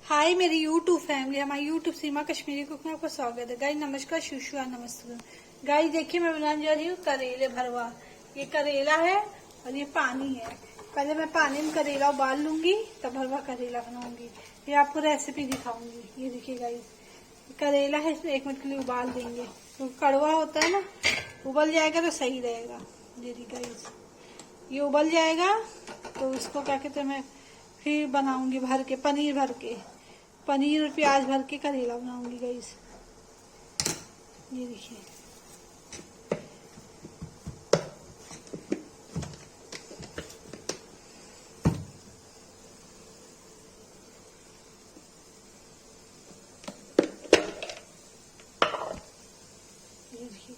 हाय मेरी YouTube family, हमारी YouTube सीमा Kashmiri cook में आपका स्वागत है। गाइस नमस्कार, शुशुआ नमस्ते। गाइस देखिए मैं बनाने जा रही हूँ करेले भरवा। ये करेला है और ये पानी है। पहले मैं पानी में करेला उबाल लूंगी, तब भरवा करेला बनाऊंगी। ये आपको रेसिपी दिखाऊंगी। ये देखिए गाइस, करेला है, इसमें 1 मिनट के लिए उबाल देंगे। तो कड़वा होता है ना, उबल जाएगा तो सही रहेगा। ये देखिए गाइस, ये उबल जाएगा तो इसको क्या कहते हैं, मैं फिर बनाऊंगी भर के, पनीर भर के, पनीर और प्याज भर के करेला बनाऊंगी गाइस। ये देखिए,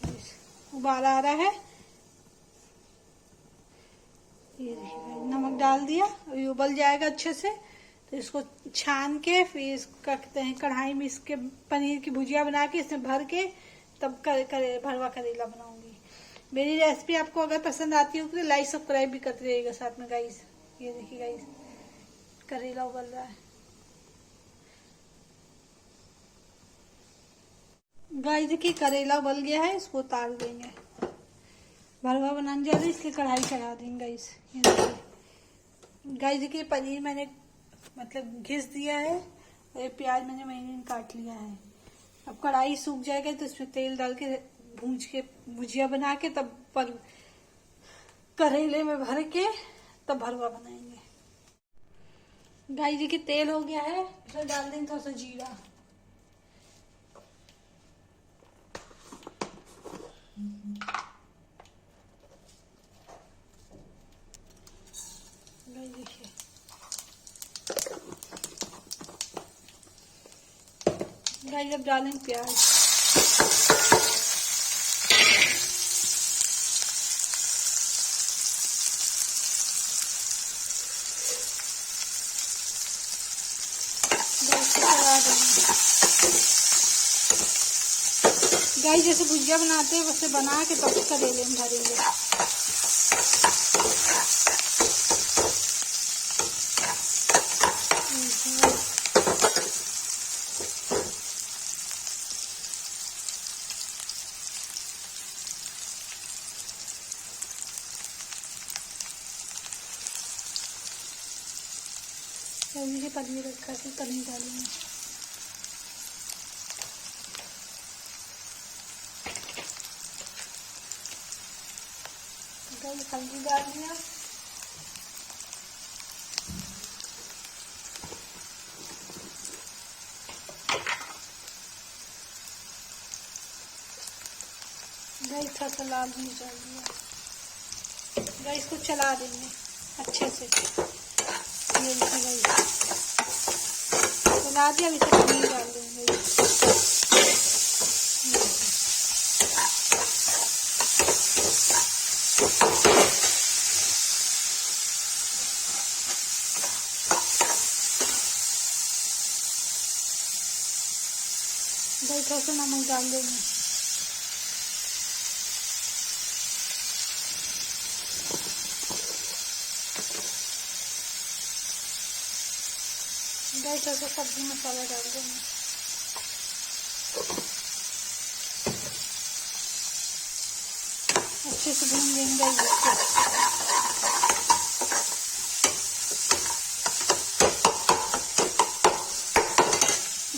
गाइस उबाल आ रहा है। ये देखिए गाइस, नमक डाल दिया, अभी उबल जाएगा अच्छे से तो इसको छान के फिर इसको करते हैं कढ़ाई में, इसके पनीर की भुजिया बना के इसमें भर के तब भरवा करेला बनाऊंगी। मेरी रेसिपी आपको अगर पसंद आती हो तो लाइक सब्सक्राइब भी करते रहिएगा साथ में गाइस। ये देखिए गाइस, करेला उबल रहा है। गाइस देखिए करेला उबल गया है, इसको उतार देंगे। भरवा बनाने जा रहे हैं इसलिए कढ़ाई चढ़ा देंगे गाइस। ये देखिए गाइस, देखिए पनीर मैंने मतलब घिस दिया है और ये प्याज मैंने महीने काट लिया है। अब कढ़ाई सूख जाएगा तो इसमें तेल डाल के भूंज के भुजिया बना के तब पर करेले में भर के तब भरवा बनाएंगे। गाइस देखिए तेल हो गया है, इसमें डाल देंगे थोड़ा सा जीरा। देखिए गाइस, अब डालेंगे प्याज। गाइस जैसे भुजिया बनाते हैं वैसे बना के तब करेले में भरेंगे। देखिए पनीर रखा है, पनीर डालेंगे। हल्दी डाल दिया, गाइस थोड़ा सा लाल मिर्च डाल दिया। गाइस को चला देंगे अच्छे से। ये देखिए गाइस चला दिया, अभी पनीर डाल देंगे। गाइस थोड़ा सा नमक डाल देंगे। गाइस थोड़ा सा सब्जी मसाला डाल देंगे। अच्छे से भून लेंगे इसको।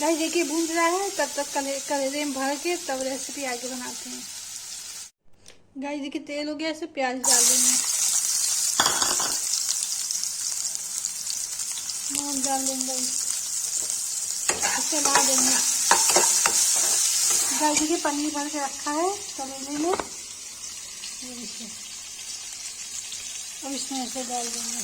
गाइस देखिए भून रहा है, तब तक करेले में भर के तब रेसिपी आगे बनाते हैं। गाइस देखिए तेल हो गया, इसे प्याज डाल देंगे, नमक डाल देंगे, चला देंगे। गाइस देखिए पनीर भर के रखा है करेले में, ये देखिए अब इसमें ऐसे डाल देंगे।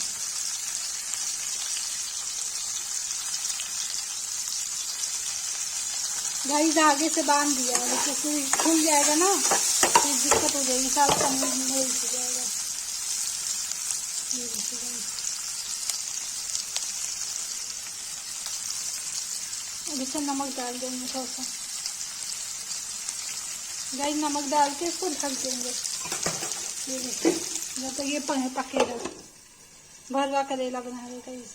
गाइस आगे से बांध दिया है, लेकिन खुल जाएगा ना फिर दिक्कत हो जाएगी, सारा पनीर नहीं हो जाएगा। ये देखिए गाइस, अब इसमें नमक डाल देंगे थोड़ा सा। गाइस नमक डाल के इसको ढक देंगे। ये देखिए जब तक ये पकेगा, भरवा करेला बना रहे गाइस।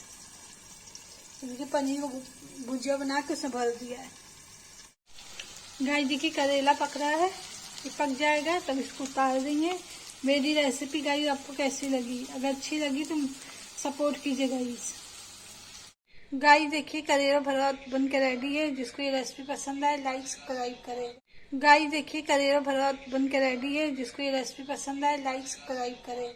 देखिए पनीर को भुजिया बना के उसमें भर दिया है। गाइस देखिए करेला पक रहा है, ये पक जाएगा तब इसको उतार देंगे। मेरी रेसिपी गाइस आपको कैसी लगी? अगर अच्छी लगी तो सपोर्ट कीजिए गाइस। गाइस देखिए करेला भरवा बन के रेडी है। जिसको ये रेसिपी पसंद आए लाइक सब्सक्राइब करें। गाइस देखिए करेला भरवा बन के रेडी है। जिसको ये रेसिपी पसंद आए लाइक सब्सक्राइब करें।